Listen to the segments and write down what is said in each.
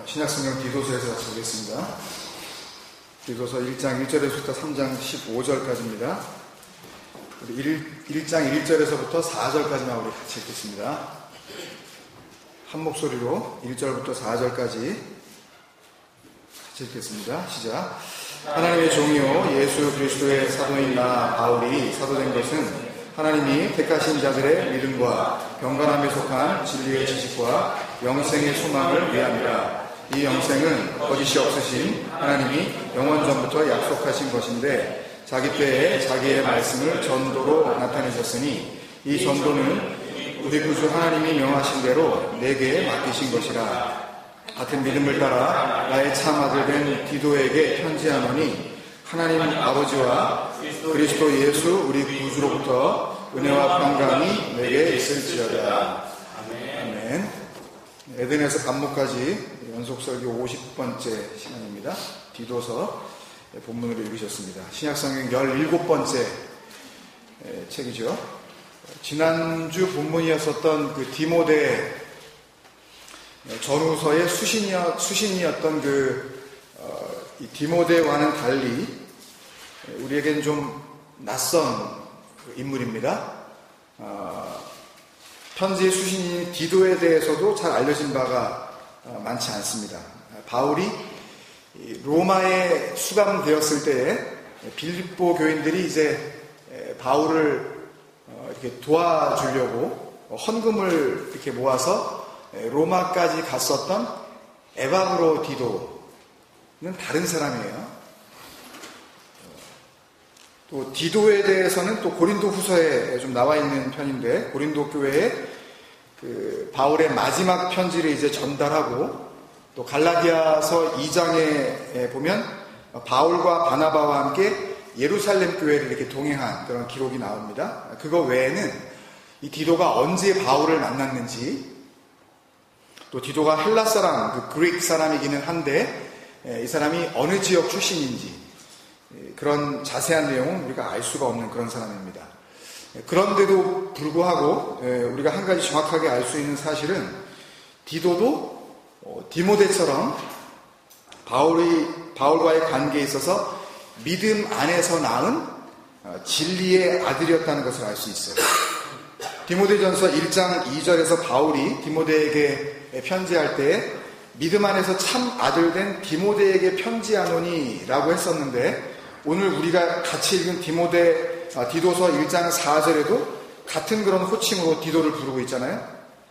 신약성경 디도서에서 같이 보겠습니다. 디도서 1장 1절에서부터 3장 15절까지입니다. 우리 1장 1절에서부터 4절까지만 우리 같이 읽겠습니다. 한 목소리로 1절부터 4절까지 같이 읽겠습니다. 시작. 하나님의 종이요 예수 그리스도의 사도인 나 바울이 사도된 것은 하나님이 택하신 자들의 믿음과 경건함에 속한 진리의 지식과 영생의 소망을 위함이라. 이 영생은 거짓이 없으신 하나님이 영원 전부터 약속하신 것인데 자기 때에 자기의 말씀을 전도로 나타내셨으니 이 전도는 우리 구주 하나님이 명하신 대로 내게 맡기신 것이라. 같은 믿음을 따라 나의 참 아들 된 디도에게 편지하노니 하나님 아버지와 그리스도 예수 우리 구주로부터 은혜와 평강이 내게 있을지어다. 아멘. 에덴에서 반목까지 연속설교 50번째 시간입니다. 디도서 본문으로 읽으셨습니다. 신약성경 17번째 책이죠. 지난주 본문이었었던 그 디모데 전후서의 수신이었던 이 디모데와는 달리 우리에겐 좀 낯선 인물입니다. 편지의 수신인 디도에 대해서도 잘 알려진 바가 많지 않습니다. 바울이 로마에 수감되었을 때에 빌립보 교인들이 이제 바울을 이렇게 도와주려고 헌금을 이렇게 모아서 로마까지 갔었던 에바브로 디도는 다른 사람이에요. 또 디도에 대해서는 또 고린도 후서에 좀 나와 있는 편인데 고린도 교회에 그 바울의 마지막 편지를 이제 전달하고 또 갈라디아서 2장에 보면 바울과 바나바와 함께 예루살렘 교회를 이렇게 동행한 그런 기록이 나옵니다. 그거 외에는 이 디도가 언제 바울을 만났는지 또 디도가 헬라 사람, 그릭 사람이기는 한데 이 사람이 어느 지역 출신인지 그런 자세한 내용은 우리가 알 수가 없는 그런 사람입니다. 그런데도 불구하고 우리가 한 가지 정확하게 알 수 있는 사실은 디도도 디모데처럼 바울과의 관계에 있어서 믿음 안에서 낳은 진리의 아들이었다는 것을 알 수 있어요. 디모데전서 1장 2절에서 바울이 디모데에게 편지할 때 믿음 안에서 참 아들 된 디모데에게 편지하노니 라고 했었는데 오늘 우리가 같이 읽은 디도서 1장 4절에도 같은 그런 호칭으로 디도를 부르고 있잖아요.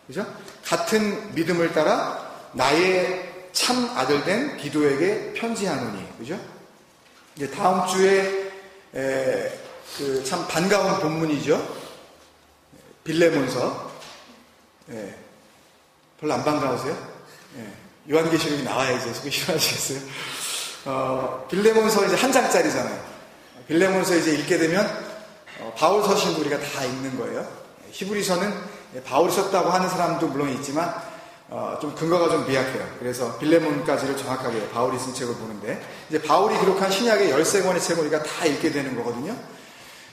그죠? 같은 믿음을 따라 나의 참 아들 된 디도에게 편지하노니. 그죠? 이제 다음 주에 참 반가운 본문이죠. 빌레몬서. 별로 안 반가우세요? 요한계시록이 나와야지 소개 싫어하시겠어요? 빌레몬서 이제 한 장짜리잖아요. 빌레몬서 이제 읽게 되면 바울 서신도 우리가 다 읽는 거예요. 히브리서는 바울이 썼다고 하는 사람도 물론 있지만 좀 근거가 좀 미약해요. 그래서 빌레몬까지를 정확하게 바울이 쓴 책을 보는데 이제 바울이 기록한 신약의 13권의 책을 우리가 다 읽게 되는 거거든요.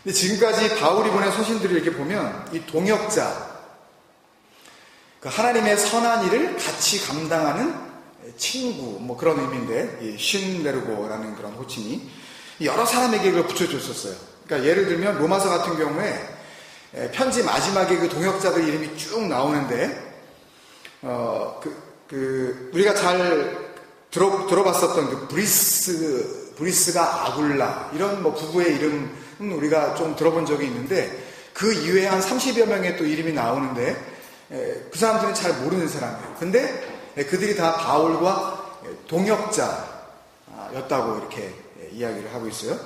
근데 지금까지 바울이 보낸 서신들을 이렇게 보면 이 동역자, 그 하나님의 선한 일을 같이 감당하는 친구, 뭐 그런 의미인데, 이 쉰레르고라는 그런 호칭이 여러 사람에게 그걸 붙여줬었어요. 그러니까 예를 들면 로마서 같은 경우에 편지 마지막에 그 동역자들 이름이 쭉 나오는데, 우리가 잘 들어봤었던 그 브리스가 아굴라, 이런 뭐 부부의 이름은 우리가 좀 들어본 적이 있는데, 그 이외에 한 30여 명의 또 이름이 나오는데, 그 사람들은 잘 모르는 사람이에요. 근데 그들이 다 바울과 동역자였다고 이렇게 이야기를 하고 있어요.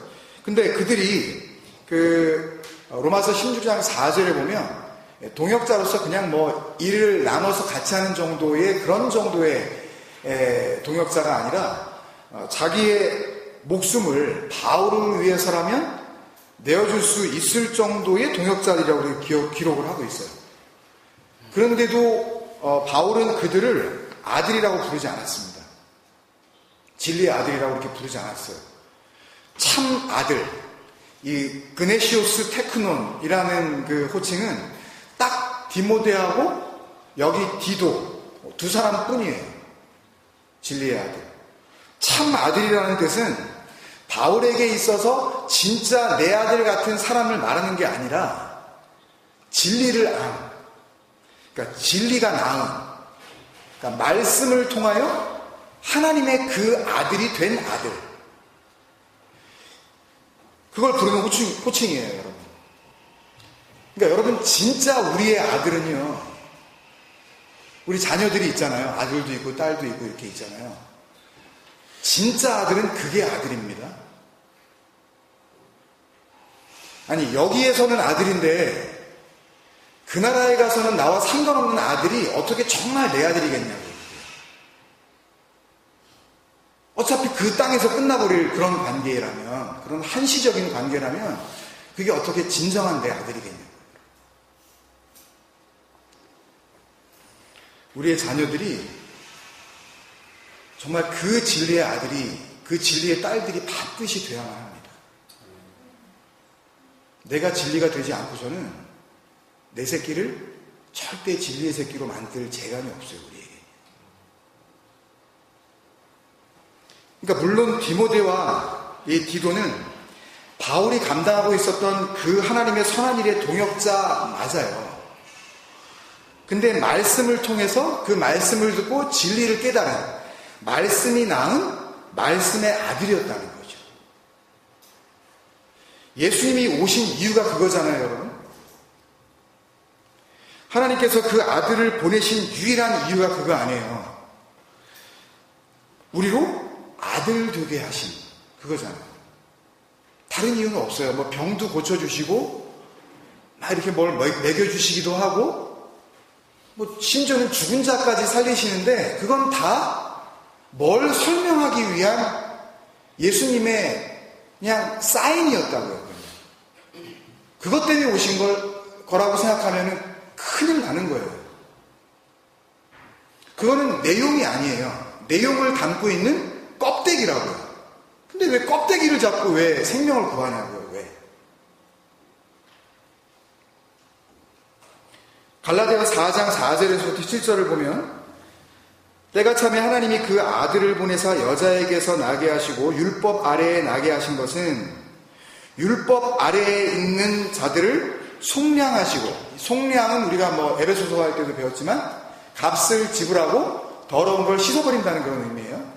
근데 그들이 로마서 16장 4절에 보면 동역자로서 그냥 뭐 일을 나눠서 같이 하는 정도의 그런 정도의 동역자가 아니라 자기의 목숨을 바울을 위해서라면 내어줄 수 있을 정도의 동역자들이라고 기록을 하고 있어요. 그런데도 바울은 그들을 아들이라고 부르지 않았습니다. 진리의 아들이라고 이렇게 부르지 않았어요. 참 아들, 이 그네시오스 테크논이라는 그 호칭은 딱 디모데하고 여기 디도 두 사람뿐이에요. 진리의 아들. 참 아들이라는 뜻은 바울에게 있어서 진짜 내 아들 같은 사람을 말하는 게 아니라 진리를 안, 그러니까 진리가 나은, 그러니까 말씀을 통하여 하나님의 그 아들이 된 아들. 그걸 부르는 호칭이에요, 여러분. 그러니까 여러분, 진짜 우리의 아들은요, 우리 자녀들이 있잖아요. 아들도 있고 딸도 있고 이렇게 있잖아요. 진짜 아들은 그게 아들입니다. 아니, 여기에서는 아들인데 그 나라에 가서는 나와 상관없는 아들이 어떻게 정말 내 아들이겠냐고. 어차피 그 땅에서 끝나버릴 그런 관계라면, 그런 한시적인 관계라면 그게 어떻게 진정한 내 아들이겠냐고. 우리의 자녀들이 정말 그 진리의 아들이, 그 진리의 딸들이 반드시 되어야만 합니다. 내가 진리가 되지 않고서는 내 새끼를 절대 진리의 새끼로 만들 재간이 없어요, 우리에게. 그러니까 물론 디모데와 이 디도는 바울이 감당하고 있었던 그 하나님의 선한 일의 동역자 맞아요. 근데 말씀을 통해서 그 말씀을 듣고 진리를 깨달은, 말씀이 낳은 말씀의 아들이었다는 거죠. 예수님이 오신 이유가 그거잖아요, 여러분. 하나님께서 그 아들을 보내신 유일한 이유가 그거 아니에요. 우리로 아들 되게 하신 그거잖아요. 다른 이유는 없어요. 뭐 병도 고쳐주시고 막 이렇게 뭘 먹여주시기도 하고 뭐 심지어는 죽은 자까지 살리시는데 그건 다 뭘 설명하기 위한 예수님의 그냥 사인이었다고요. 그것 때문에 오신 거라고 생각하면 큰일 나는 거예요. 그거는 내용이 아니에요. 내용을 담고 있는 껍데기라고요. 근데 왜 껍데기를 잡고 왜 생명을 구하냐고요. 왜? 갈라디아서 4장 4절에서 7절을 보면 때가 차면 하나님이 그 아들을 보내사 여자에게서 나게 하시고 율법 아래에 나게 하신 것은 율법 아래에 있는 자들을 속량하시고, 속량은 우리가 뭐 에베소서 할 때도 배웠지만 값을 지불하고 더러운 걸 씻어버린다는 그런 의미예요.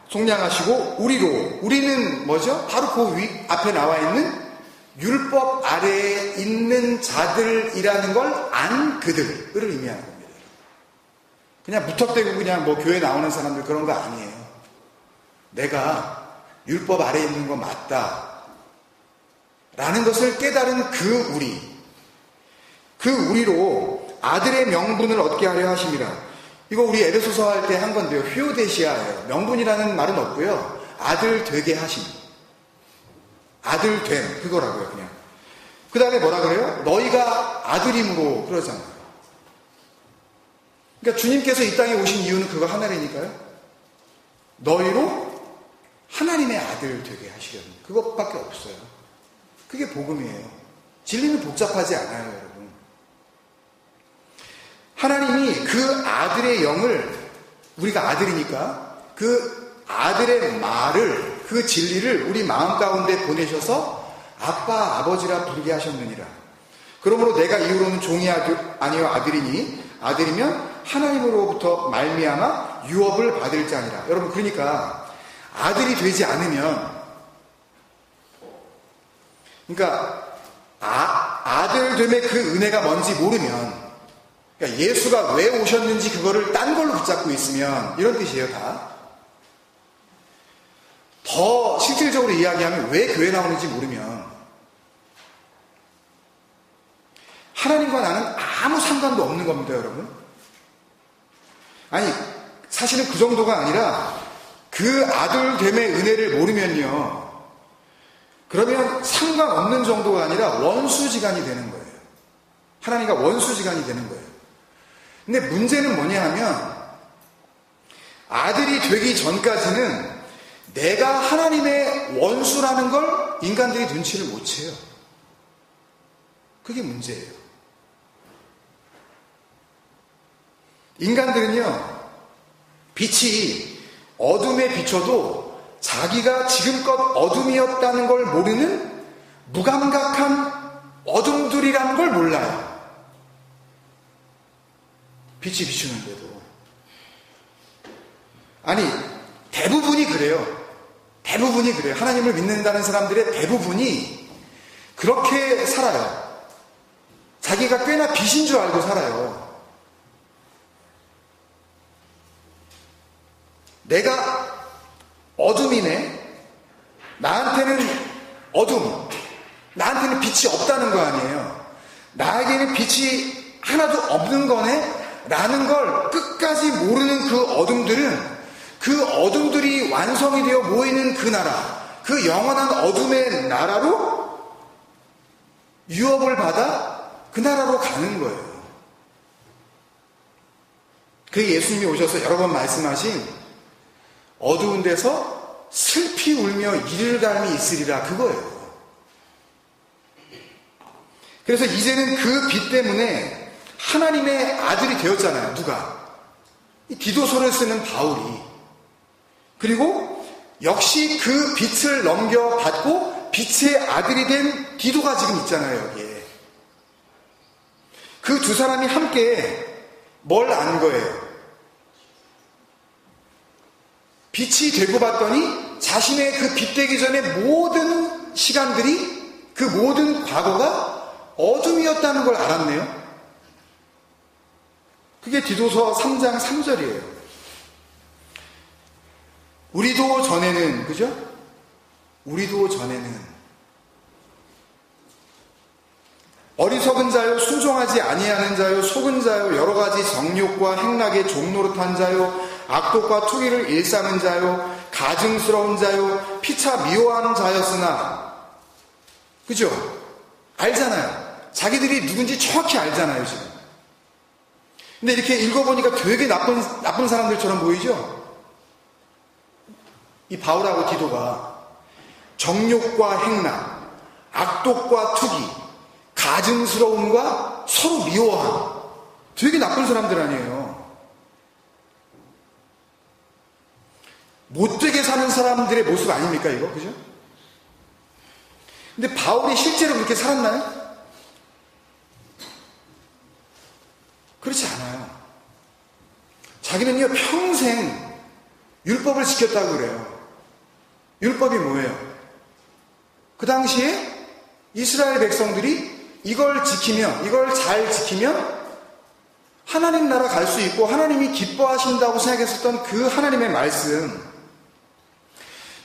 속량하시고 우리는 뭐죠? 바로 그 앞에 나와 있는 율법 아래에 있는 자들이라는 걸 안 그들을 의미하는 겁니다. 그냥 무턱대고 그냥 뭐 교회 나오는 사람들 그런 거 아니에요. 내가 율법 아래에 있는 거 맞다 라는 것을 깨달은 그 우리로 아들의 명분을 얻게 하려 하십니다. 이거 우리 에베소서 할 때 한 건데요. 휴오데시아예요. 명분이라는 말은 없고요. 아들 되게 하심. 아들 됨. 그거라고요, 그냥. 그 다음에 뭐라 그래요? 너희가 아들임으로 그러잖아요. 그러니까 주님께서 이 땅에 오신 이유는 그거 하나라니까요. 너희로 하나님의 아들 되게 하시려는 그것밖에 없어요. 그게 복음이에요. 진리는 복잡하지 않아요, 여러분. 하나님이 그 아들의 영을, 우리가 아들이니까 그 아들의 말을, 그 진리를 우리 마음 가운데 보내셔서 아빠, 아버지라 부르게 하셨느니라. 그러므로 내가 이후로는 종이 아니요 아들이니 아들이면 하나님으로부터 말미암아 유업을 받을 자니라. 여러분, 그러니까 아들이 되지 않으면, 그러니까 아들 됨의 그 은혜가 뭔지 모르면, 그러니까 예수가 왜 오셨는지 그거를 딴 걸로 붙잡고 있으면 이런 뜻이에요. 더 실질적으로 이야기하면 왜 교회 나오는지 모르면 하나님과 나는 아무 상관도 없는 겁니다, 여러분. 아니, 사실은 그 정도가 아니라 그 아들됨의 은혜를 모르면요, 그러면 상관없는 정도가 아니라 원수지간이 되는 거예요. 하나님과 원수지간이 되는 거예요. 근데 문제는 뭐냐 하면 아들이 되기 전까지는 내가 하나님의 원수라는 걸 인간들이 눈치를 못 채요. 그게 문제예요. 인간들은요, 빛이 어둠에 비춰도 자기가 지금껏 어둠이었다는 걸 모르는 무감각한 어둠들이라는 걸 몰라요. 빛이 비추는데도. 아니, 대부분이 그래요. 대부분이 그래요. 하나님을 믿는다는 사람들의 대부분이 그렇게 살아요. 자기가 꽤나 빛인 줄 알고 살아요. 내가 어둠이네. 나한테는 어둠. 나한테는 빛이 없다는 거 아니에요. 나에게는 빛이 하나도 없는 거네. 라는 걸 끝까지 모르는 그 어둠들은 그 어둠들이 완성이 되어 모이는 그 나라, 그 영원한 어둠의 나라로 유업을 받아 그 나라로 가는 거예요. 그 예수님이 오셔서 여러 번 말씀하신 어두운 데서 슬피 울며 이를 갈미 있으리라, 그거예요. 그래서 이제는 그 빛 때문에 하나님의 아들이 되었잖아요. 누가? 이 디도서를 쓰는 바울이. 그리고 역시 그 빛을 넘겨받고 빛의 아들이 된 디도가 지금 있잖아요. 여기에. 그 두 사람이 함께 뭘 안 거예요? 빛이 되고 봤더니 자신의 그 빛 되기 전에 모든 시간들이, 그 모든 과거가 어둠이었다는 걸 알았네요. 그게 디도서 3장 3절이에요. 우리도 전에는, 그죠? 우리도 전에는 어리석은 자요, 순종하지 아니하는 자요, 속은 자요, 여러 가지 정욕과 행락에 종노릇한 자요, 악독과 투기를 일삼은 자요, 가증스러운 자요, 피차 미워하는 자였으나, 그죠? 알잖아요. 자기들이 누군지 정확히 알잖아요, 지금. 근데 이렇게 읽어보니까 되게 나쁜 사람들처럼 보이죠? 이 바울하고 디도가 정욕과 행락, 악독과 투기, 가증스러움과 서로 미워함, 되게 나쁜 사람들 아니에요. 못되게 사는 사람들의 모습 아닙니까, 이거? 그죠? 근데 바울이 실제로 그렇게 살았나요? 그렇지 않아요. 자기는요, 평생 율법을 지켰다고 그래요. 율법이 뭐예요? 그 당시에 이스라엘 백성들이 이걸 지키면, 이걸 잘 지키면 하나님 나라 갈 수 있고 하나님이 기뻐하신다고 생각했었던 그 하나님의 말씀,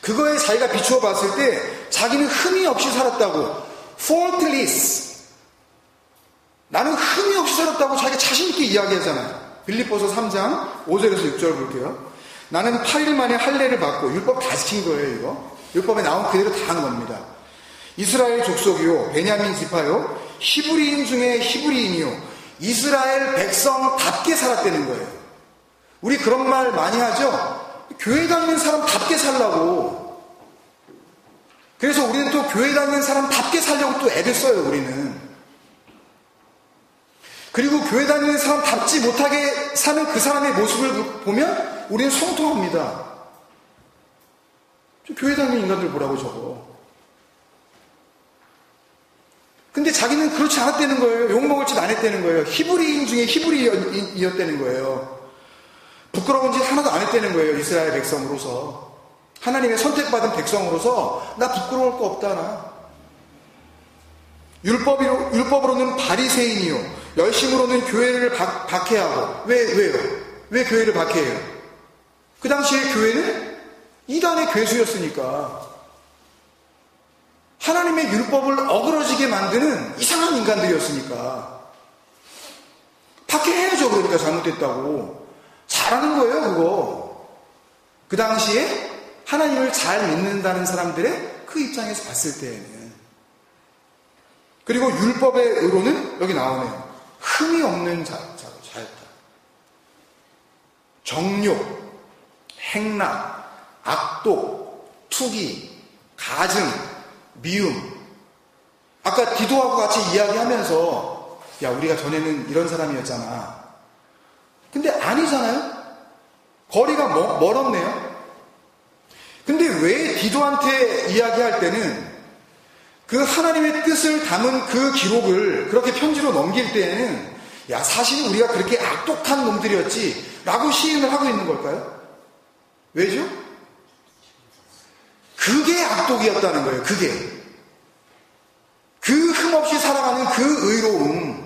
그거에 자기가 비추어 봤을 때 자기는 흠이 없이 살았다고, faultless, 나는 흠이 없이 살았다고 자기가 자신있게 이야기하잖아요. 빌립보서 3장 5절에서 6절 볼게요. 나는 8일 만에 할례를 받고, 율법 다 지킨 거예요, 이거. 율법에 나온 그대로 다 한 겁니다. 이스라엘 족속이요, 베냐민 지파요, 히브리인 중에 히브리인이요, 이스라엘 백성답게 살았다는 거예요. 우리 그런 말 많이 하죠? 교회 다니는 사람답게 살라고. 그래서 우리는 또 교회 다니는 사람답게 살려고 또 애를 써요, 우리는. 그리고 교회 다니는 사람답지 못하게 사는 그 사람의 모습을 보면 우리는 성통합니다. 저 교회 다니는 인간들 보라고 저거. 근데 자기는 그렇지 않았다는 거예요. 욕먹을 짓 안 했다는 거예요. 히브리인 중에 히브리인이었다는 거예요. 부끄러운 짓 하나도 안 했다는 거예요. 이스라엘 백성으로서. 하나님의 선택받은 백성으로서 나 부끄러울 거 없다, 나. 율법으로는 바리새인이요, 열심으로는 교회를 박해하고. 왜요? 왜 교회를 박해해요? 그 당시에 교회는 이단의 괴수였으니까. 하나님의 율법을 어그러지게 만드는 이상한 인간들이었으니까. 박해해야죠. 그러니까 잘못됐다고. 잘하는 거예요, 그거. 그 당시에 하나님을 잘 믿는다는 사람들의 그 입장에서 봤을 때에는. 그리고 율법의 의로는 여기 나오네요. 흠이 없는 자였다. 정욕, 행락, 악독, 투기, 가증, 미움. 아까 디도하고 같이 이야기하면서, 야, 우리가 전에는 이런 사람이었잖아. 근데 아니잖아요. 거리가 멀었네요. 근데 왜 디도한테 이야기할 때는 그 하나님의 뜻을 담은 그 기록을 그렇게 편지로 넘길 때에는 야, 사실 우리가 그렇게 악독한 놈들이었지 라고 시인을 하고 있는 걸까요? 왜죠? 그게 악독이었다는 거예요. 그게. 그 흠없이 살아가는 그 의로움,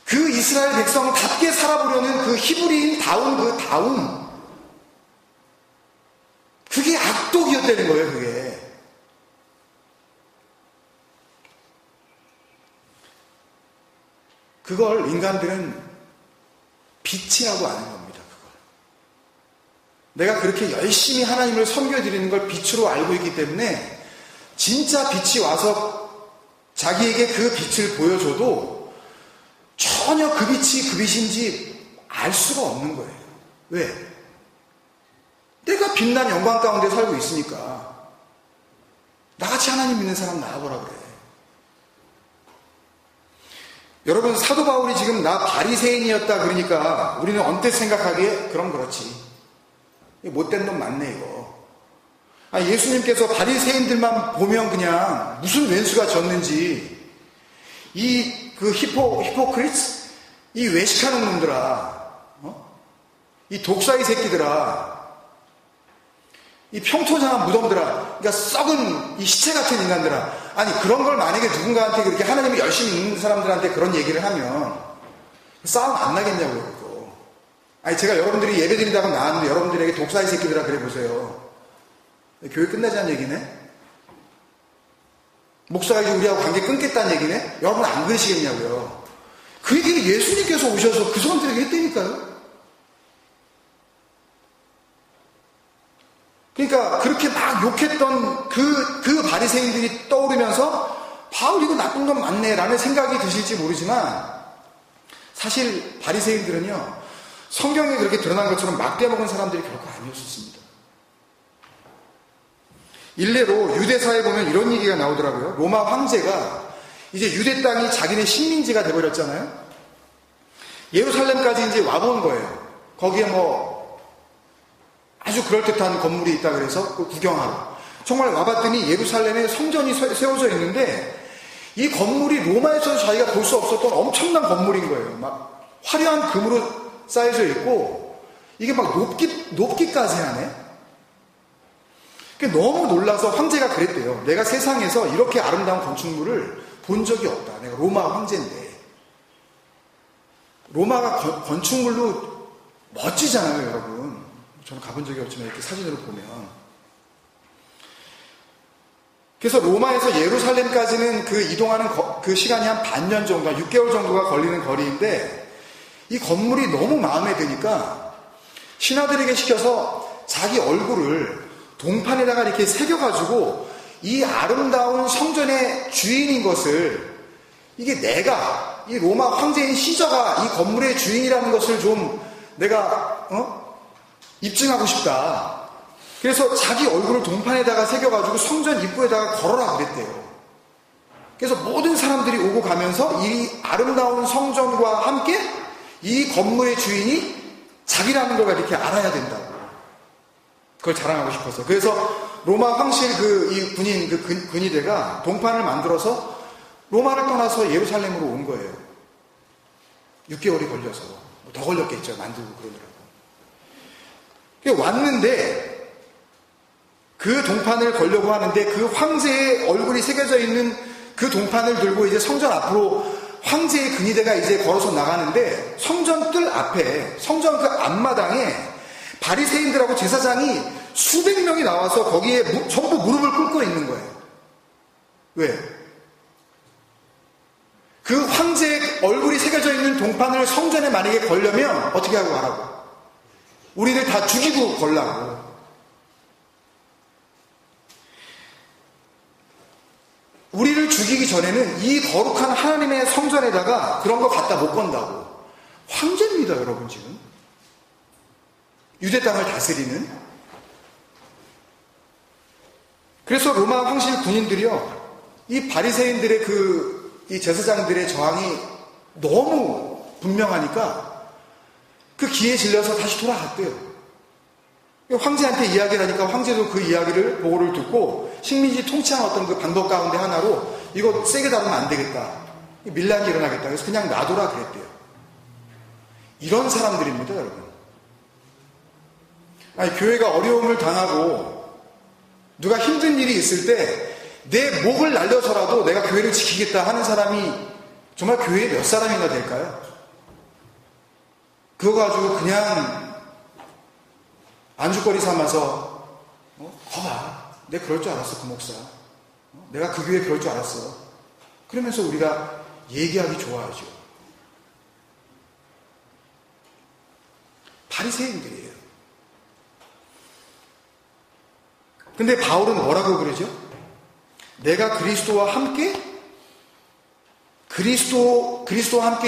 그 이스라엘 백성답게 살아보려는 그 히브리인다운 그 다움, 그게 악독이었다는 거예요. 그게. 그걸 인간들은 빛이라고 아는 겁니다. 그걸. 내가 그렇게 열심히 하나님을 섬겨드리는 걸 빛으로 알고 있기 때문에 진짜 빛이 와서 자기에게 그 빛을 보여줘도 전혀 그 빛이 그 빛인지 알 수가 없는 거예요. 왜? 내가 빛난 영광 가운데 살고 있으니까. 나같이 하나님 믿는 사람 나와보라 그래. 여러분, 사도 바울이 지금 나 바리새인이었다 그러니까 우리는 언뜻 생각하기에 그럼 그렇지. 못된 놈 맞네 이거. 예수님께서 바리새인들만 보면 그냥 무슨 왼수가 졌는지 이 그 히포크리츠, 이 외식하는 놈들아, 이 독사의 새끼들아, 이 평토장한 무덤들아, 그러니까 썩은 이 시체 같은 인간들아. 아니, 그런 걸 만약에 누군가한테 그렇게 하나님을 열심히 믿는 사람들한테 그런 얘기를 하면 싸움 안 나겠냐고요, 그거. 아니, 제가 여러분들이 예배 드린다고 나왔는데 여러분들에게 독사의 새끼들아 그래 보세요. 교회 끝나자는 얘기네? 목사가 이제 우리하고 관계 끊겠다는 얘기네? 여러분 안 그러시겠냐고요. 그 얘기를 예수님께서 오셔서 그 사람들에게 했다니까요. 그러니까 그렇게 막 욕했던 그 바리새인들이 떠오르면서 바울 이거 나쁜 건 맞네 라는 생각이 드실지 모르지만 사실 바리새인들은요, 성경에 그렇게 드러난 것처럼 막대먹은 사람들이 결코 아니었습니다. 일례로 유대사에 보면 이런 얘기가 나오더라고요. 로마 황제가 이제 유대 땅이 자기네 식민지가 돼버렸잖아요. 예루살렘까지 이제 와본 거예요. 거기에 아주 그럴듯한 건물이 있다 그래서 구경하러. 정말 와봤더니 예루살렘에 성전이 세워져 있는데 이 건물이 로마에서 자기가 볼 수 없었던 엄청난 건물인 거예요. 막 화려한 금으로 쌓여져 있고 이게 막 높기까지 하네. 너무 놀라서 황제가 그랬대요. 내가 세상에서 이렇게 아름다운 건축물을 본 적이 없다. 내가 로마 황제인데. 로마가 건축물로 멋지잖아요, 여러분. 저는 가본 적이 없지만 이렇게 사진으로 보면. 그래서 로마에서 예루살렘까지는 그 이동하는 그 시간이 한 반년 정도, 6개월 정도가 걸리는 거리인데 이 건물이 너무 마음에 드니까 신하들에게 시켜서 자기 얼굴을 동판에다가 이렇게 새겨가지고 이 아름다운 성전의 주인인 것을, 이게 내가 이 로마 황제인 시저가 이 건물의 주인이라는 것을 좀 내가 입증하고 싶다. 그래서 자기 얼굴을 동판에다가 새겨가지고 성전 입구에다가 걸어라 그랬대요. 그래서 모든 사람들이 오고 가면서 이 아름다운 성전과 함께 이 건물의 주인이 자기라는 걸 이렇게 알아야 된다고. 그걸 자랑하고 싶어서. 그래서 로마 황실 이 군인, 근위대가 동판을 만들어서 로마를 떠나서 예루살렘으로 온 거예요. 6개월이 걸려서. 더 걸렸겠죠. 만들고 그러느라고. 왔는데, 그 동판을 걸려고 하는데, 그 황제의 얼굴이 새겨져 있는 그 동판을 들고 이제 성전 앞으로 황제의 근위대가 이제 걸어서 나가는데, 성전 뜰 앞에, 성전 그 앞마당에 바리새인들하고 제사장이 수백 명이 나와서 거기에 전부 무릎을 꿇고 있는 거예요. 왜? 그 황제의 얼굴이 새겨져 있는 동판을 성전에 만약에 걸려면 어떻게 하고 가라고? 우리를 다 죽이고 걸라고. 우리를 죽이기 전에는 이 거룩한 하나님의 성전에다가 그런 거 갖다 못 건다고. 황제입니다, 여러분 지금. 유대 땅을 다스리는. 그래서 로마 황실 군인들이요, 이 바리새인들의 이 제사장들의 저항이 너무 분명하니까 그 기에 질려서 다시 돌아갔대요. 황제한테 이야기를 하니까 황제도 그 이야기를 보고를 듣고 식민지 통치한 어떤 그 방법 가운데 하나로 이거 세게 다루면 안 되겠다. 밀란이 일어나겠다. 그래서 그냥 놔둬라 그랬대요. 이런 사람들입니다, 여러분. 아니, 교회가 어려움을 당하고 누가 힘든 일이 있을 때 내 목을 날려서라도 내가 교회를 지키겠다 하는 사람이 정말 교회에 몇 사람이나 될까요? 그거 가지고 그냥 안주거리 삼아서 거봐, 내가 그럴 줄 알았어, 그 목사. 내가 그 교회에 그럴 줄 알았어. 그러면서 우리가 얘기하기 좋아하죠. 바리새인들이에요. 근데 바울은 뭐라고 그러죠? 내가 그리스도와 함께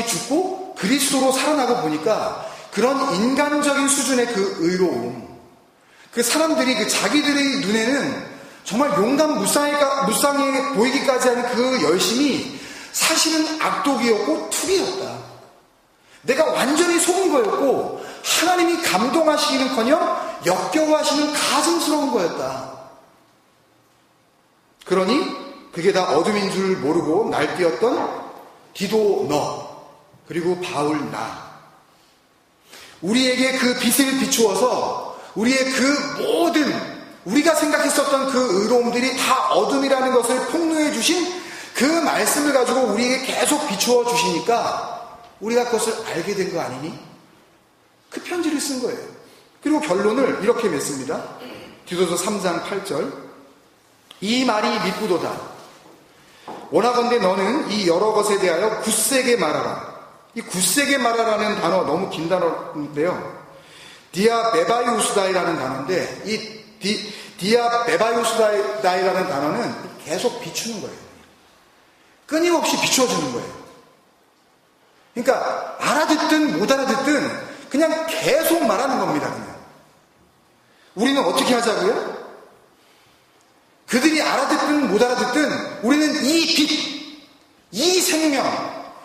죽고 그리스도로 살아나고 보니까 그런 인간적인 수준의 그 의로움, 그 사람들이 그 자기들의 눈에는 정말 용감 무쌍해 보이기까지 하는 그 열심이 사실은 악독이었고 투기였다. 내가 완전히 속은 거였고 하나님이 감동하시기는커녕 역겨워하시는 가증스러운 거였다. 그러니 그게 다 어둠인 줄 모르고 날뛰었던 디도 너, 그리고 바울 나, 우리에게 그 빛을 비추어서 우리의 그 모든 우리가 생각했었던 그 의로움들이 다 어둠이라는 것을 폭로해 주신 그 말씀을 가지고 우리에게 계속 비추어 주시니까 우리가 그것을 알게 된 거 아니니? 그 편지를 쓴 거예요. 그리고 결론을 이렇게 맺습니다. 디도서 3장 8절. 이 말이 미쁘도다. 원하건대 너는 이 여러 것에 대하여 굳세게 말하라. 이 굳세게 말하라는 단어 너무 긴 단어인데요. 디아베바이우스다이라는 단어인데 이 디아베바이우스다이라는 단어는 계속 비추는 거예요. 끊임없이 비춰주는 거예요. 그러니까 알아듣든 못 알아듣든 그냥 계속 말하는 겁니다. 그냥. 우리는 어떻게 하자고요? 그들이 알아듣든 못 알아듣든 우리는 이 빛, 이 생명,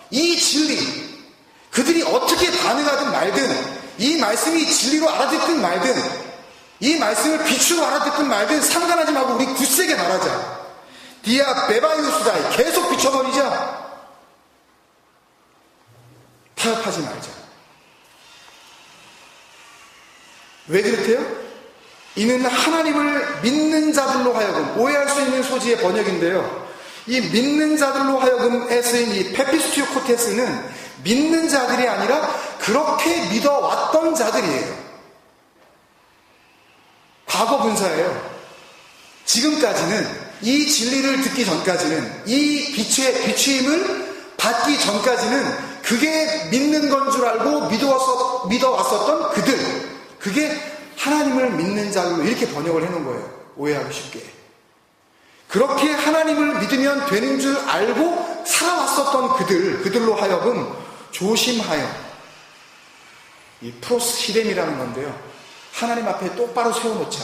이 진리, 그들이 어떻게 반응하든 말든 이 말씀이 진리로 알아듣든 말든 이 말씀을 빛으로 알아듣든 말든 상관하지 말고 우리 굳세게 말하자. 디아 베바이우스다이, 계속 비춰버리자. 타협하지 말자. 왜 그렇대요? 이는 하나님을 믿는 자들로 하여금, 오해할 수 있는 소지의 번역인데요. 이 믿는 자들로 하여금에 쓰인 이 페피스티오 코테스는 믿는 자들이 아니라 그렇게 믿어왔던 자들이에요. 과거 분사예요. 지금까지는 이 진리를 듣기 전까지는 이 빛의 비추임을 받기 전까지는 그게 믿는 건 줄 알고 믿어왔었던 그들, 그게 하나님을 믿는 자로 이렇게 번역을 해놓은 거예요. 오해하기 쉽게. 그렇게 하나님을 믿으면 되는 줄 알고 살아왔었던 그들로 하여금 조심하여, 이 프로스 시뎀이라는 건데요. 하나님 앞에 똑바로 세워놓자.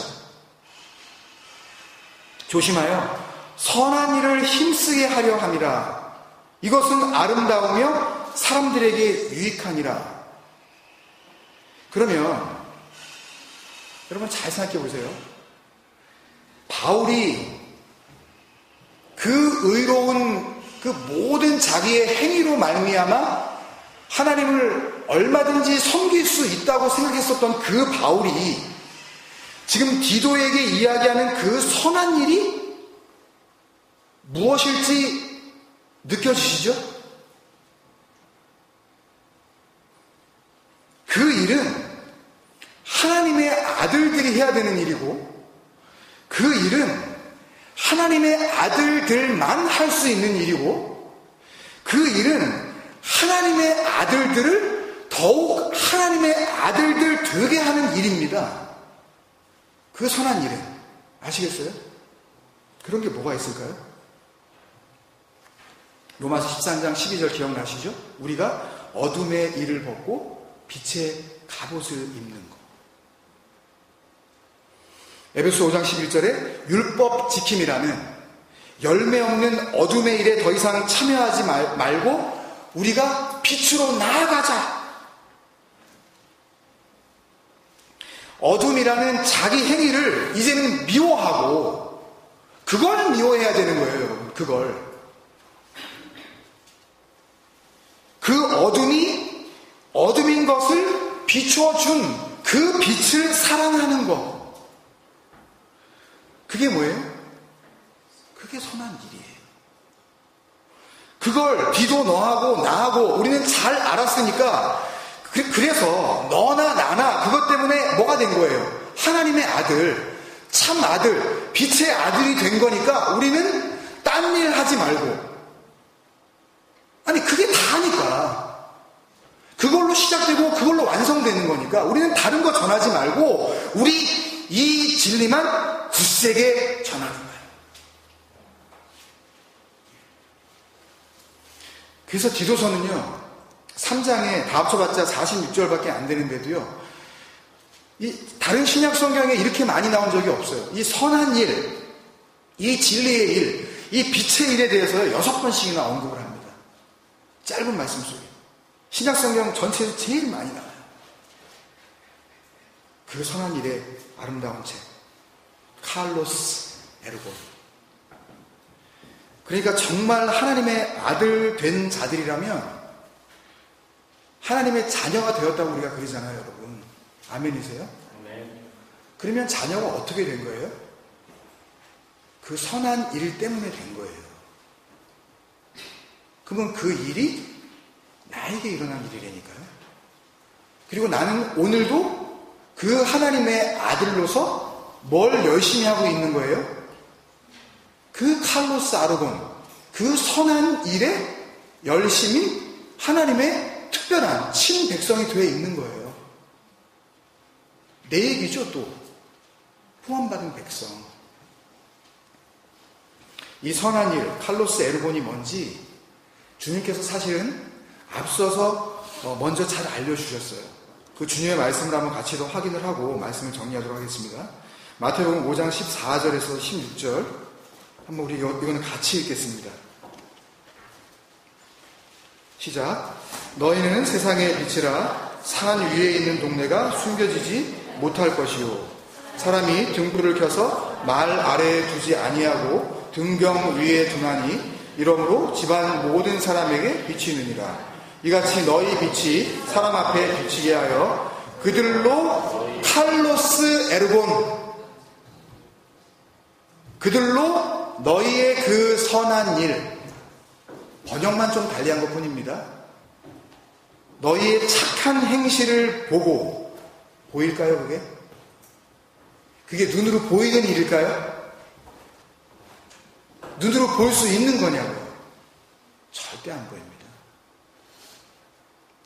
조심하여 선한 일을 힘쓰게 하려 함이라. 이것은 아름다우며 사람들에게 유익하니라. 그러면 여러분 잘 생각해 보세요. 바울이 그 의로운 그 모든 자기의 행위로 말미암아 하나님을 얼마든지 섬길 수 있다고 생각했었던 그 바울이 지금 디도에게 이야기하는 그 선한 일이 무엇일지 느껴지시죠? 그 일은 하나님의 아들들이 해야 되는 일이고, 그 일은 하나님의 아들들만 할 수 있는 일이고, 그 일은 하나님의 아들들을 더욱 하나님의 아들들 되게 하는 일입니다. 그 선한 일은. 아시겠어요? 그런 게 뭐가 있을까요? 로마서 13장 12절 기억나시죠? 우리가 어둠의 일을 벗고 빛의 갑옷을 입는 것. 에베소 5장 11절에 율법 지킴이라는 열매 없는 어둠의 일에 더 이상 참여하지 말고 우리가 빛으로 나아가자. 어둠이라는 자기 행위를 이제는 미워하고 그걸 미워해야 되는 거예요, 여러분. 그걸. 그 어둠이 어둠인 것을 비춰준 그 빛을 사랑하는 것. 그게 뭐예요? 그게 선한 일이에요. 그걸 디도 너하고 나하고 우리는 잘 알았으니까 그래서 너나 나나 그것 때문에 뭐가 된 거예요? 하나님의 아들, 참 아들, 빛의 아들이 된 거니까 우리는 딴 일 하지 말고, 아니 그게 다니까 그걸로 시작되고 그걸로 완성되는 거니까 우리는 다른 거 전하지 말고 우리 이 진리만 굳세게 전하는 거예요. 그래서 디도서는요 3장에 다 합쳐봤자 46절밖에 안 되는데도요, 이 다른 신약 성경에 이렇게 많이 나온 적이 없어요. 이 선한 일, 이 진리의 일, 이 빛의 일에 대해서 6번씩이나 언급을 합니다. 짧은 말씀 속에. 신약 성경 전체에서 제일 많이 나와요. 그 선한 일의 아름다운 책, 칼로스 에르곤. 그러니까 정말 하나님의 아들 된 자들이라면 하나님의 자녀가 되었다고 우리가 그러잖아요, 여러분. 아멘이세요? 아멘. 그러면 자녀가 어떻게 된 거예요? 그 선한 일 때문에 된 거예요. 그러면 그 일이 나에게 일어난 일이라니까요. 그리고 나는 오늘도 그 하나님의 아들로서 뭘 열심히 하고 있는 거예요? 그 칼로스 아르곤, 그 선한 일에 열심히 하나님의 특별한 친백성이 되어 있는 거예요. 내 얘기죠, 또. 후원받은 백성. 이 선한 일, 칼로스 에르곤이 뭔지 주님께서 사실은 앞서서 먼저 잘 알려주셨어요. 그 주님의 말씀을 한번 같이 더 확인을 하고 말씀을 정리하도록 하겠습니다. 마태복음 5장 14절에서 16절 한번 우리 이거는 같이 읽겠습니다. 시작. 너희는 세상의 빛이라 산 위에 있는 동네가 숨겨지지 못할 것이요, 사람이 등불을 켜서 말 아래에 두지 아니하고 등경 위에 두나니 이러므로 집안 모든 사람에게 비치느니라. 이같이 너희 빛이 사람 앞에 비치게 하여 그들로 칼로스 에르곤, 그들로 너희의 그 선한 일, 번역만 좀 달리한 것 뿐입니다. 너희의 착한 행실을 보고, 보일까요 그게? 그게 눈으로 보이는 일일까요? 눈으로 볼 수 있는 거냐고요? 절대 안 보입니다.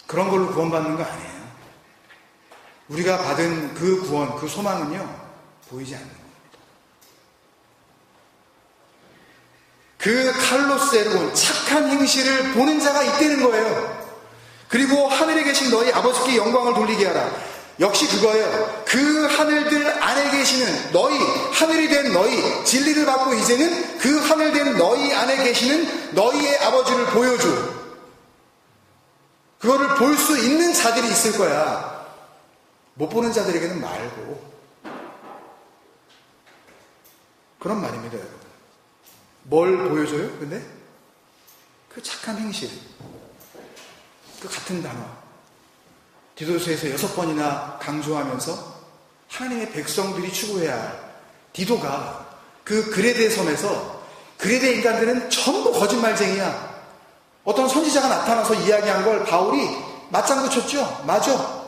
그런 걸로 구원받는 거 아니에요. 우리가 받은 그 구원, 그 소망은요, 보이지 않는 겁니다. 그 칼로스 에르곤, 착한 행실을 보는 자가 있다는 거예요. 그리고 하늘에 계신 너희 아버지께 영광을 돌리게 하라. 역시 그거예요. 그 하늘들 안에 계시는 너희, 하늘이 된 너희, 진리를 받고 이제는 그 하늘 된 너희 안에 계시는 너희의 아버지를 보여줘. 그거를 볼 수 있는 자들이 있을 거야. 못 보는 자들에게는 말고. 그런 말입니다, 여러분. 뭘 보여줘요? 근데 그 착한 행실, 그 같은 단어 디도서에서 6번이나 강조하면서 하나님의 백성들이 추구해야 할, 디도가 그 그레데 섬에서 그레데 인간들은 전부 거짓말쟁이야. 어떤 선지자가 나타나서 이야기한 걸 바울이 맞장구 쳤죠. 맞아.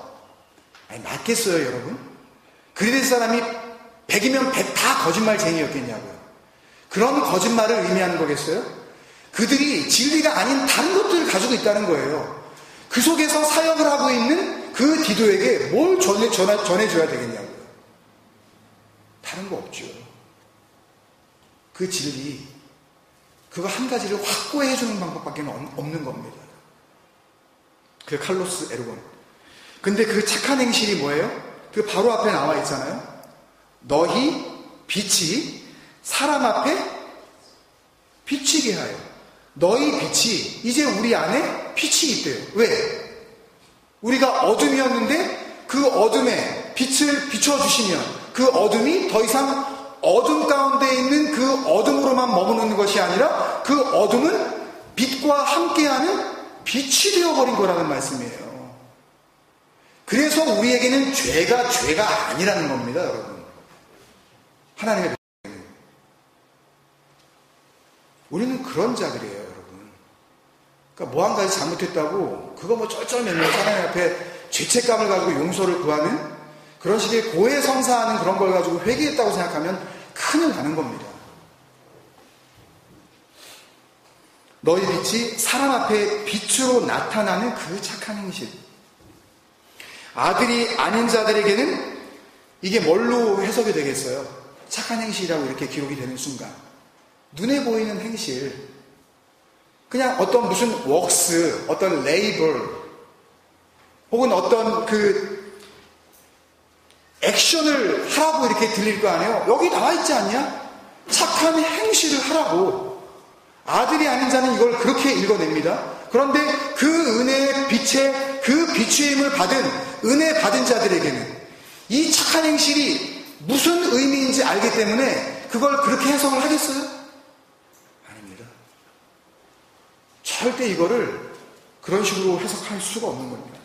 아니 맞겠어요, 여러분? 그레데 사람이 100이면 100 다 거짓말쟁이였겠냐고요. 그런 거짓말을 의미하는 거겠어요? 그들이 진리가 아닌 다른 것들을 가지고 있다는 거예요. 그 속에서 사역을 하고 있는 그 디도에게 뭘 전해줘야 되겠냐고요. 다른 거 없죠. 그 진리, 그거 한 가지를 확고해주는 방법밖에 없는 겁니다. 그 칼로스 에르곤. 근데 그 착한 행실이 뭐예요? 그 바로 앞에 나와 있잖아요. 너희 빛이 사람 앞에 비치게 하여. 너희 빛이 이제 우리 안에 빛이 있대요. 왜? 우리가 어둠이었는데 그 어둠에 빛을 비춰주시면 그 어둠이 더 이상 어둠 가운데 있는 그 어둠으로만 머무는 것이 아니라 그 어둠은 빛과 함께하는 빛이 되어버린 거라는 말씀이에요. 그래서 우리에게는 죄가 아니라는 겁니다, 여러분. 하나님의 백성은. 우리는 그런 자들이에요, 여러분. 그러니까 뭐 한 가지 잘못했다고 그거 뭐 쩔쩔매면서 하나님 앞에 죄책감을 가지고 용서를 구하는 그런 식의 고해성사하는 그런 걸 가지고 회개했다고 생각하면 큰일 나는 겁니다. 너희 빛이 사람 앞에 빛으로 나타나는 그 착한 행실. 아들이 아닌 자들에게는 이게 뭘로 해석이 되겠어요? 착한 행실이라고 이렇게 기록이 되는 순간. 눈에 보이는 행실. 그냥 어떤 무슨 웍스, 어떤 레이블, 혹은 어떤 그 액션을 하라고 이렇게 들릴 거 아니에요? 여기 나와 있지 않냐? 착한 행실을 하라고. 아들이 아닌 자는 이걸 그렇게 읽어냅니다. 그런데 그 은혜의 빛에 그 비추임을 받은 은혜 받은 자들에게는 이 착한 행실이 무슨 의미인지 알기 때문에 그걸 그렇게 해석을 하겠어요? 아닙니다. 절대 이거를 그런 식으로 해석할 수가 없는 겁니다.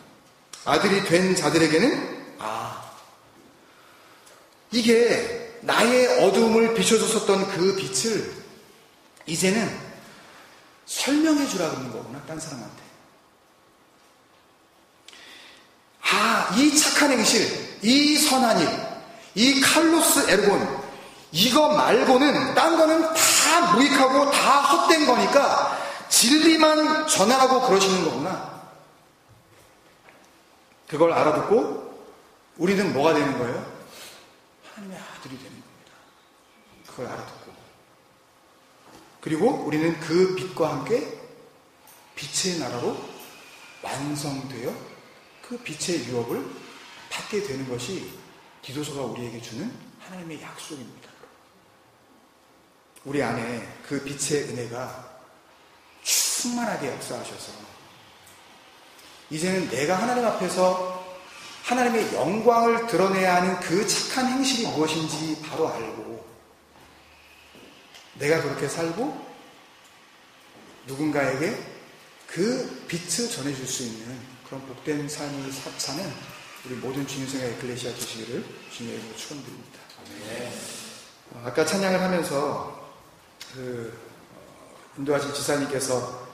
아들이 된 자들에게는 이게 나의 어두움을 비춰줬었던 그 빛을 이제는 설명해 주라 그러는 거구나, 딴 사람한테. 이 착한 행실, 이 선한 일, 이 칼로스 에르곤, 이거 말고는 딴 거는 다 무익하고 다 헛된 거니까 진리만 전하라고 그러시는 거구나. 그걸 알아듣고 우리는 뭐가 되는 거예요? 하나님의 아들이 되는 겁니다. 그걸 알아듣고. 그리고 우리는 그 빛과 함께 빛의 나라로 완성되어 그 빛의 유업을 받게 되는 것이 디도서가 우리에게 주는 하나님의 약속입니다. 우리 안에 그 빛의 은혜가 충만하게 역사하셔서 이제는 내가 하나님 앞에서 하나님의 영광을 드러내야 하는 그 착한 행실이 무엇인지 바로 알고 내가 그렇게 살고 누군가에게 그 빛을 전해줄 수 있는 그런 복된 삶을 사는 우리 모든 주님생활 에클레시아 되시기를 주님의 이름으로 축원드립니다. 아까 찬양을 하면서 인도하신 지사님께서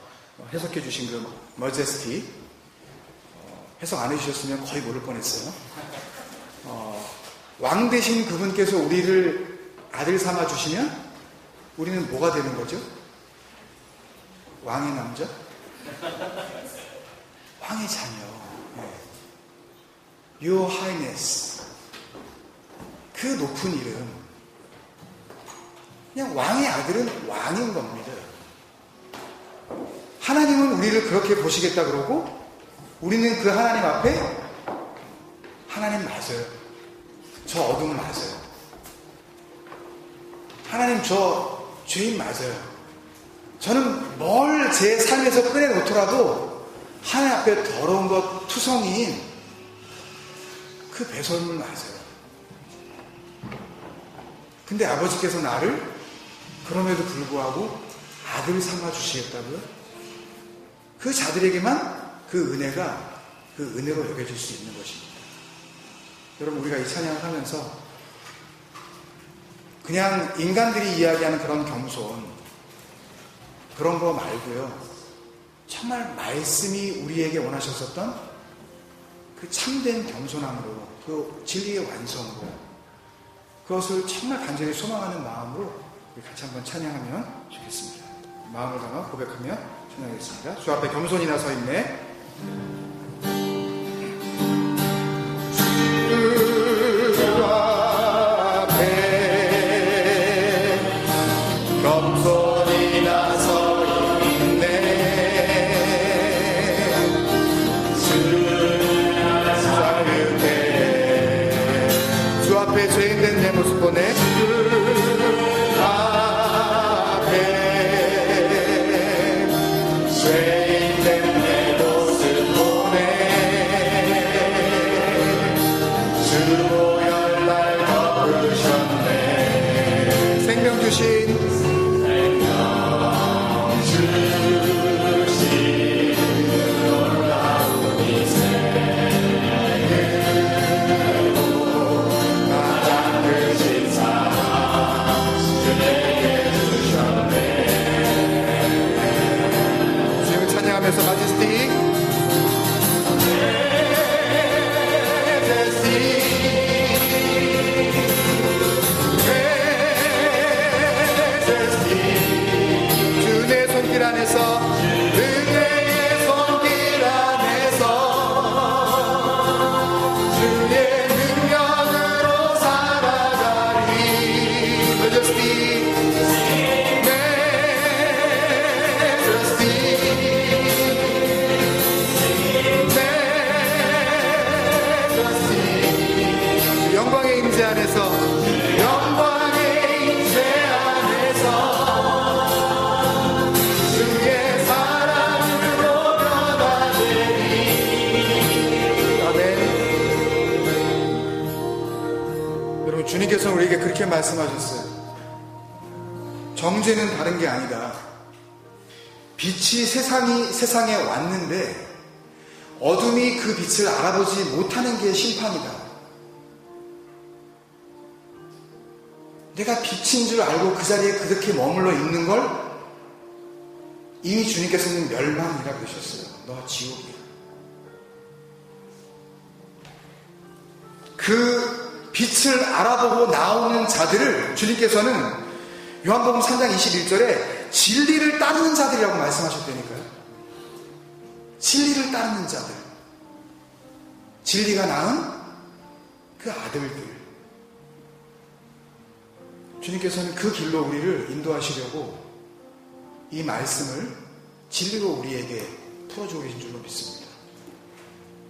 해석해 주신 그 머제스티 해석 안 해주셨으면 거의 모를 뻔했어요. 왕 되신 그분께서 우리를 아들 삼아 주시면 우리는 뭐가 되는 거죠? 왕의 남자? 왕의 자녀. Your Highness. 그 높은 이름. 그냥 왕의 아들은 왕인 겁니다. 하나님은 우리를 그렇게 보시겠다 그러고 우리는 그 하나님 앞에 하나님 맞아요. 저 어둠 맞아요. 하나님 저 죄인 맞아요. 저는 뭘 제 삶에서 꺼내놓더라도 하나님 앞에 더러운 것 투성이인 그 배설물 맞아요. 근데 아버지께서 나를 그럼에도 불구하고 아들 삼아주시겠다고요? 그 자들에게만 그 은혜가 그 은혜로 여겨질 수 있는 것입니다. 여러분 우리가 이 찬양을 하면서 그냥 인간들이 이야기하는 그런 겸손 그런 거 말고요. 정말 말씀이 우리에게 원하셨었던 그 참된 겸손함으로 그 진리의 완성으로 그것을 정말 간절히 소망하는 마음으로 우리 같이 한번 찬양하면 좋겠습니다. 마음을 담아 고백하며 찬양하겠습니다. 주 앞에 겸손히 나서 있네. 주 앞에 겸손히 나서 있네. 주 앞에 죄인된 내 모습 보내. 죄인된 내 보혈날 덮으셨네. 생명 주신 하면서 마제스티 주의 손길 안에서 은혜의 손길 안에서 주의 능력으로 살아가리. 마제스티 영광의 임재 안에서 주의 사랑으로 변화되리. 아멘. 여러분, 주님께서 우리에게 그렇게 말씀하셨어요. 정죄는 다른 게 아니다. 빛이 세상에 왔는데 어둠이 그 빛을 알아보지 못하는 게 심판이다. 내가 빛인 줄 알고 그 자리에 그렇게 머물러 있는 걸 이미 주님께서는 멸망이라 그러셨어요. 너 지옥이야. 그 빛을 알아보고 나오는 자들을 주님께서는 요한복음 3장 21절에 진리를 따르는 자들이라고 말씀하셨다니까요. 진리를 따르는 자들. 진리가 낳은 그 아들들. 주님께서는 그 길로 우리를 인도하시려고 이 말씀을 진리로 우리에게 풀어주고 계신 줄로 믿습니다.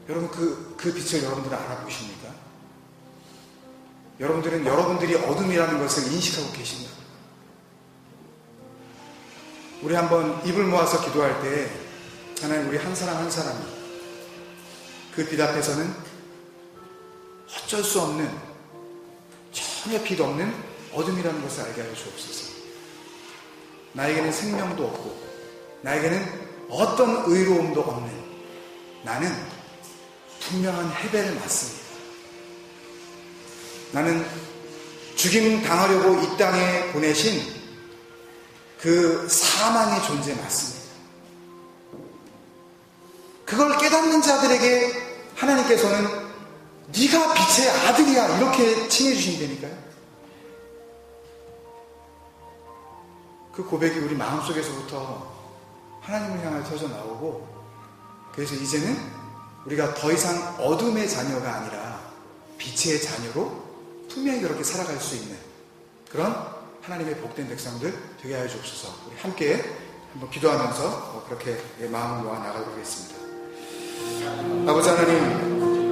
여러분, 그 빛을 여러분들은 알아보십니까? 여러분들은 여러분들이 어둠이라는 것을 인식하고 계십니까? 우리 한번 입을 모아서 기도할 때 하나님, 우리 한 사람 한 사람이 그 빛 앞에서는 어쩔 수 없는, 전혀 빛 없는 어둠이라는 것을 알게 하여 주옵소서. 나에게는 생명도 없고 나에게는 어떤 의로움도 없는 나는 분명한 해배를 맞습니다. 나는 죽임 당하려고 이 땅에 보내신 그 사망의 존재 맞습니다. 그걸 깨닫는 자들에게 하나님께서는 네가 빛의 아들이야 이렇게 칭해 주신다니까요. 그 고백이 우리 마음속에서부터 하나님을 향해 터져 나오고, 그래서 이제는 우리가 더 이상 어둠의 자녀가 아니라 빛의 자녀로 분명히 그렇게 살아갈 수 있는 그런 하나님의 복된 백성들 되게 하여 주옵소서. 우리 함께 한번 기도하면서 그렇게 마음을 모아 나가도록 하겠습니다. 아버지 하나님,